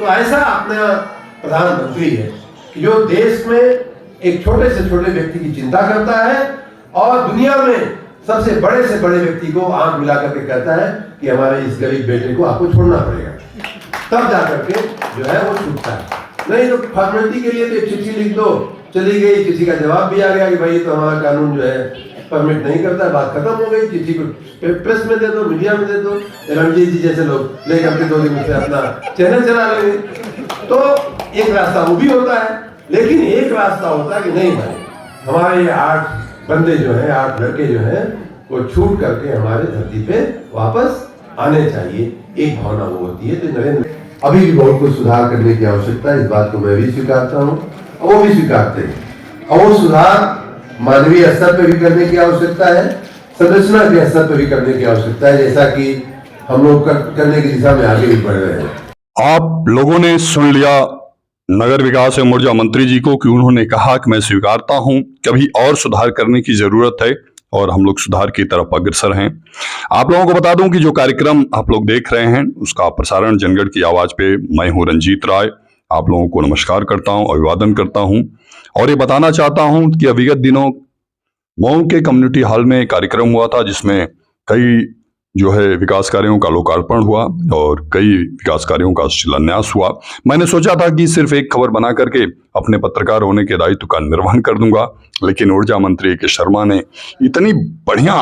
तो ऐसा अपना प्रधानमंत्री है कि जो देश में एक छोटे से छोटे व्यक्ति की चिंता करता है और दुनिया में सबसे बड़े से बड़े व्यक्ति को आंख मिला करके कहता है कि हमारे इस गरीब बेटे को आपको छोड़ना पड़ेगा, तब जाकर के जो है वो छूटता है। नहीं तो फॉर्मेलिटी के लिए तो एक चिट्ठी लिख दो, चली गई, चिट्ठी का जवाब भी आ गया कि भाई तो हमारा कानून जो है परमिट नहीं करता, बात खत्म हो गई। चिट्ठी को प्रेस में दे दो, मीडिया में दे दो, रणजीत जी जैसे लोग लेकर के 2 दिन से अपना चैनल चला लेंगे। तो एक रास्ता वो भी होता है, लेकिन एक रास्ता होता है कि नहीं भाई हमारे 8 बंदे जो हैं, 8 लड़के जो हैं वो छूट करके हमारे धरती पे वापस आने चाहिए। एक भावना वो होती है। तो नरेंद्र अभी भी बहुत कुछ सुधार करने की आवश्यकता है, इस बात को मैं भी स्वीकारता हूँ और वो भी स्वीकारते हैं। और वो सुधार मानवीय स्तर पर भी करने की आवश्यकता है, संरचना के स्तर पर भी करने की आवश्यकता है, जैसा कि हम लोग करने की दिशा में आगे भी बढ़ रहे हैं। आप लोगों ने सुन लिया नगर विकास एवं ऊर्जा मंत्री जी को कि उन्होंने कहा कि मैं स्वीकारता हूं कभी और सुधार करने की जरूरत है और हम लोग सुधार की तरफ अग्रसर हैं। आप लोगों को बता दूं कि जो कार्यक्रम आप लोग देख रहे हैं उसका प्रसारण जनगढ़ की आवाज पे मैं हूं रंजीत राय। आप लोगों को नमस्कार करता हूं, अभिवादन करता हूं और ये बताना चाहता हूं कि विगत दिनों मऊ के कम्युनिटी हॉल में कार्यक्रम हुआ था जिसमें कई जो है विकास कार्यों का लोकार्पण हुआ और कई विकास कार्यों का शिलान्यास हुआ। मैंने सोचा था कि सिर्फ एक खबर बना करके अपने पत्रकार होने के दायित्व का निर्वहन कर दूंगा, लेकिन ऊर्जा मंत्री के शर्मा ने इतनी बढ़िया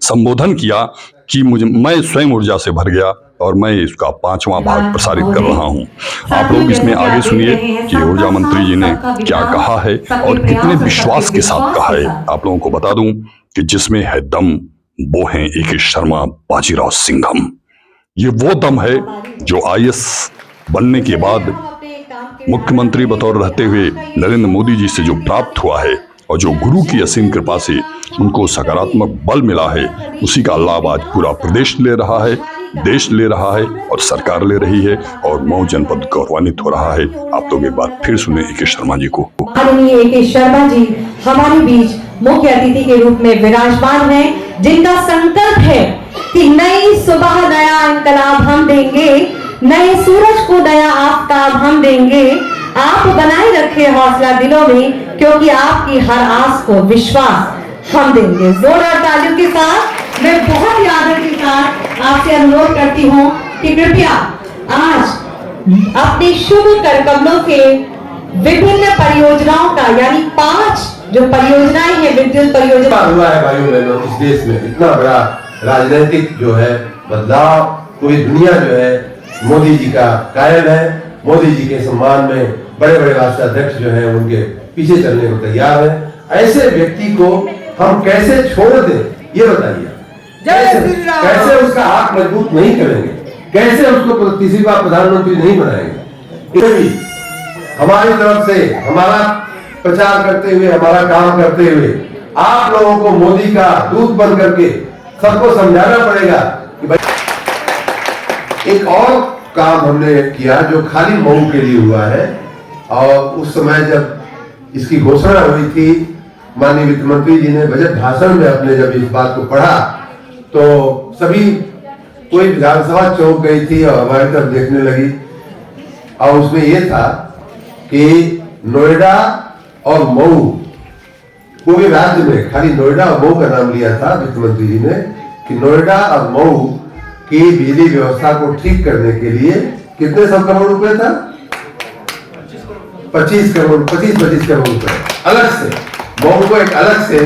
संबोधन किया कि मैं स्वयं ऊर्जा से भर गया और मैं इसका 5वां भाग प्रसारित कर रहा हूं। आप लोग इसमें आगे सुनिए कि ऊर्जा मंत्री जी ने क्या कहा है और कितने विश्वास के साथ कहा है। आप लोगों को बता दूं कि जिसमें है दम वो है ए.के. शर्मा बाजीराव सिंघम। ये वो दम है जो आईएएस बनने के बाद मुख्यमंत्री बतौर रहते हुए नरेंद्र मोदी जी से जो प्राप्त हुआ है और जो गुरु की असीम कृपा से उनको सकारात्मक बल मिला है, उसी का लाभ आज पूरा प्रदेश ले रहा है, देश ले रहा है और सरकार ले रही है और मऊ जनपद गौरवान्वित हो रहा है। आप लोग एक बार फिर सुने ए.के. शर्मा जी को। माननीय ए.के. शर्मा जी हमारे बीच मुख्य अतिथि के रूप में विराजमान हैं, जिनका संकल्प है कि नई सुबह नया इंकलाब हम देंगे, नए सूरज को नया आफताब हम देंगे। आप बनाए रखे हौसला दिलों में, क्योंकि आपकी हर आस को विश्वास हम देंगे। जोरदार तालियों के साथ मैं बहुत ही आदर के साथ आपसे अनुरोध करती हूँ कि कृपया आज अपने शुभ कर कमलों से विभिन्न परियोजनाओं का, यानी 5 जो परियोजनाएं हैं, विद्युत परियोजना हुआ है भाइयों बहनों, इस देश में इतना बड़ा राजनीतिक जो है बदलाव, पूरी दुनिया जो है मोदी जी का कायल है। मोदी जी के सम्मान में बड़े बड़े राष्ट्राध्यक्ष जो है उनके पीछे चलने को तैयार है। ऐसे व्यक्ति को हम कैसे छोड़ दें, ये बताइए। कैसे उसका हाथ मजबूत नहीं करेंगे, कैसे उसको तीसरी बार प्रधानमंत्री नहीं बनाएंगे। हमारी तरफ से हमारा प्रचार करते हुए, हमारा काम करते हुए आप लोगों को मोदी का दूत बन करके सबको समझाना पड़ेगा कि भाई एक और काम हमने किया जो खाली मऊ के लिए हुआ है। और उस समय जब इसकी घोषणा हुई थी, माननीय वित्त मंत्री जी ने बजट भाषण में अपने जब इस बात को पढ़ा तो सभी कोई विधानसभा चौंक गई थी और हमारी तरफ देखने लगी। और उसमें यह था कि नोएडा और मऊ पूरे राज्य में, खाली नोएडा और मऊ का नाम लिया था वित्त मंत्री जी ने, कि नोएडा और मऊ की बिजली व्यवस्था को ठीक करने के लिए कितने 100 करोड़ रुपए था? 25 करोड़ रुपए अलग से मऊ को एक अलग से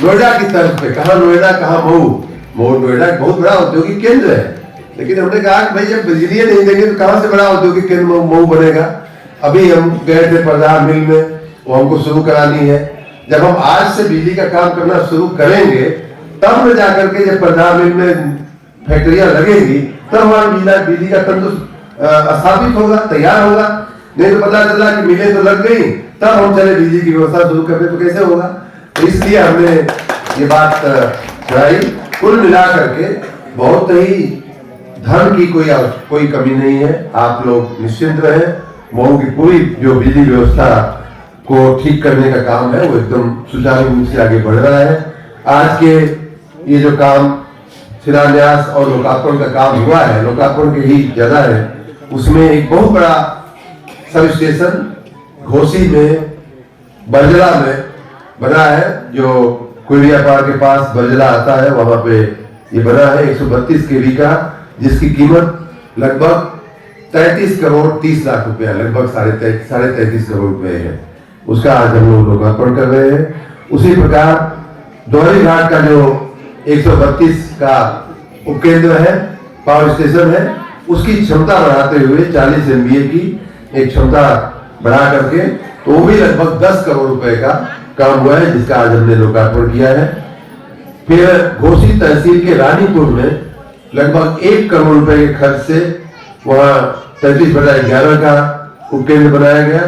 नोएडा की तरफ पे। कहा नोएडा, कहा मऊ। नोएडा एक बहुत बड़ा औद्योगिक केंद्र है, लेकिन हमने कहा कि भाई जब बिजली नहीं देंगे तो कहां से बड़ा औद्योगिक केंद्र मऊ बनेगा। अभी हम गए थे परदार मिल में, वो हमको शुरू करानी है। जब हम आज से बिजली का काम करना शुरू करेंगे तब न जाकर के जब परदार मिल में फैक्ट्रियां लगेगी तब हमारा बिजली का तंत्र स्थापित होगा, तैयार होगा। नहीं तो पता चला कि मिलें तो लग गई, तब हम चले बिजली की व्यवस्था शुरू करने, तो कैसे होगा। तो इसलिए हमने ये बात चढ़ाई। कुल मिला करके बहुत ही धन की कोई कमी नहीं है। आप लोग निश्चिंत रहे। मऊ की पूरी जो बिजली व्यवस्था को ठीक करने का काम है वो एकदम सुचारू रूप से आगे बढ़ रहा है। आज के ये जो काम शिलान्यास और लोकार्पण का काम हुआ है, लोकार्पण की ही जगह है, उसमें एक बहुत बड़ा सब स्टेशन घोसी में, बरजला में बना है, जो कुरियापाड़ के पास बरजला आता है, वहां पे ये बना है 132 केवी का, जिसकी कीमत लगभग 33 करोड़ 30 लाख रुपया, लगभग साढ़े 33 करोड़ रुपए है। उसका आज हम लोग लोकार्पण कर रहे हैं। उसी प्रकार दोहरी घाट का जो 132 का उपकेंद्र है, पावर स्टेशन है, उसकी क्षमता बढ़ाते हुए 40 MVA की एक क्षमता बढ़ा करके, तो वो भी लगभग 10 करोड़ रुपए का काम हुआ है, जिसका आज हमने लोकार्पण किया है। फिर घोसी तहसील के रानीपुर में लगभग 1 करोड़ रुपए के खर्च से वहां 33/11 का उपकेंद्र बनाया गया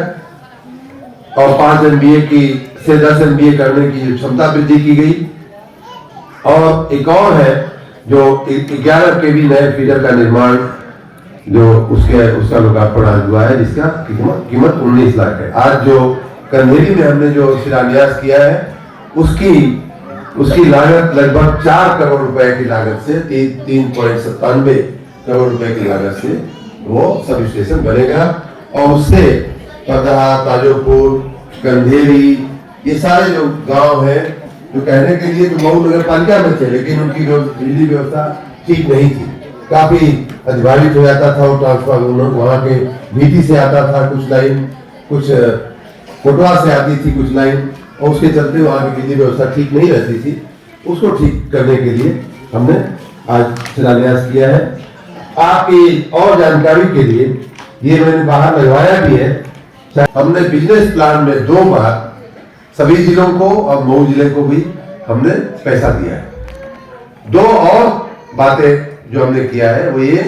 और 5 MVA की से 10 MVA करने की क्षमता वृद्धि की गई। और एक और है जो 11 KV नए फीडर का निर्माण, जो उसका लोकार्पण आज हुआ है, जिसका कीमत 19 लाख है। आज जो कंधेरी में हमने जो शिलान्यास किया है, उसकी लागत लगभग 4 करोड़ रुपए की लागत से 3.97 करोड़ रुपए की लागत से वो सब स्टेशन बनेगा। और उससे पदहा, ताजोपुर, कंधेरी, ये सारे जो गांव हैं, जो कहने के लिए तो मऊ नगर पालिका में थे, लेकिन उनकी जो बिजली व्यवस्था ठीक नहीं थी, काफी अधिभावित हो जाता था। और ट्रांसफार्मर वहां के भीटी से आता था कुछ लाइन, कुछ कोटवा से आती थी कुछ लाइन, और उसके चलते वहां की बिजली व्यवस्था ठीक नहीं रहती थी। उसको ठीक करने के लिए हमने आज शिलान्यास किया है। आपकी और जानकारी के लिए ये मैंने बाहर लगवाया भी है। हमने बिजनेस प्लान में 2 बार सभी जिलों को और मऊ जिले को भी हमने पैसा दिया है। 2 और बातें जो हमने किया है वो ये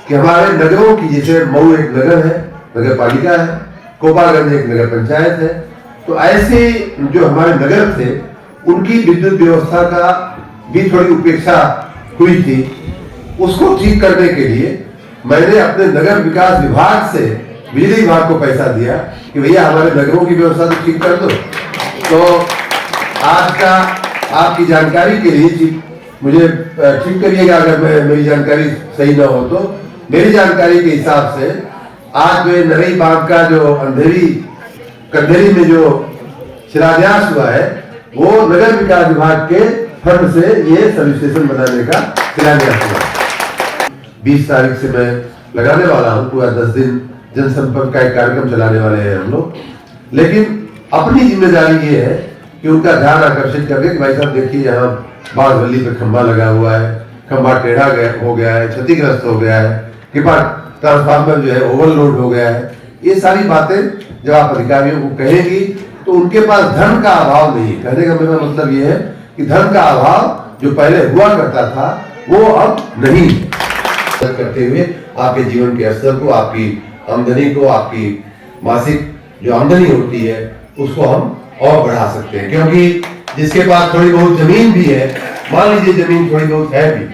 कि हमारे नगरों की, जैसे मऊ एक नगर है, नगर पालिका है, कोपागंज एक नगर पंचायत है, तो ऐसे जो हमारे नगर थे उनकी विद्युत व्यवस्था का भी थोड़ी उपेक्षा हुई थी। उसको ठीक करने के लिए मैंने अपने नगर विकास विभाग से बिजली विभाग को पैसा दिया कि भैया हमारे नगरों की व्यवस्था तो ठीक कर दो। तो आज का आपकी जानकारी के लिए, मुझे ठीक करिएगा अगर मेरी जानकारी सही ना हो तो, मेरी जानकारी के हिसाब से आज जो नरई बांध का जो कंधेरी में जो शिलान्यास हुआ है, वो नगर विकास विभाग के फंड से ये सब स्टेशन बनाने का शिलान्यास हुआ। 20 तारीख से मैं लगाने वाला हूँ, पूरा 10 दिन जनसंपर्क का एक कार्यक्रम चलाने वाले हैं हम लोग। लेकिन अपनी जिम्मेदारी ये है कि उनका ध्यान आकर्षित करके कि भाई साहब देखिए, यहाँ बांसवली पे खंबा लगा हुआ है, खंबा टेढ़ा हो गया है, क्षतिग्रस्त हो गया है, ट्रांसफार्मर जो है ओवरलोड हो गया है। ये सारी बातें जब आप अधिकारियों को कहेंगी तो उनके पास धन का अभाव नहीं है। कहने का मेरा मतलब ये है कि धन का अभाव जो पहले हुआ करता था वो अब नहीं करते हुए आपके जीवन के स्तर को, आपकी आमदनी को, आपकी मासिक जो आमदनी होती है उसको हम और बढ़ा सकते हैं। क्योंकि जिसके पास थोड़ी बहुत जमीन भी है, मान लीजिए जमीन थोड़ी बहुत है भी,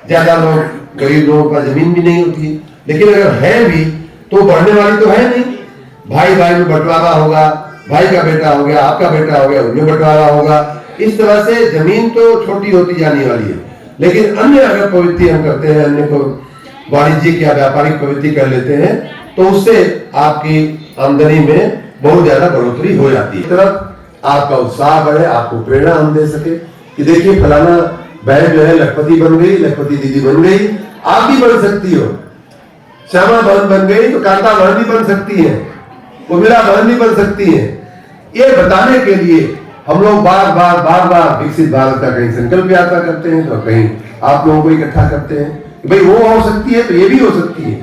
ज्यादा लोग, गरीब लोगों का जमीन भी नहीं होती, लेकिन अगर है भी तो बढ़ने वाली तो है नहीं। भाई भाई में बंटवारा होगा, भाई का बेटा हो गया, आपका बेटा हो गया, उनमें बंटवारा होगा। इस तरह से जमीन तो छोटी होती जाने वाली है। लेकिन अन्य अगर प्रवृत्ति हम करते हैं, अन्य को वाणिज्यिक या व्यापारिक प्रवृत्ति कर लेते हैं, तो उससे आपकी आमदनी में बहुत ज्यादा बढ़ोतरी हो जाती है। तरफ आपका उत्साह बढ़े, आपको प्रेरणा हम दे सके कि देखिए फलाना बहन जो है लखपति बन गई, लखपति दीदी बन गई, आप भी बन सकती हो। श्यामा बहन बन गई तो कांता बहन भी बन सकती है, उर्मिला बहन भी बन सकती है। ये बताने के लिए हम लोग बार बार विकसित भारत का कहीं संकल्प यात्रा करते हैं, तो कहीं आप लोगों को इकट्ठा करते हैं कि भाई वो हो सकती है तो ये भी हो सकती है।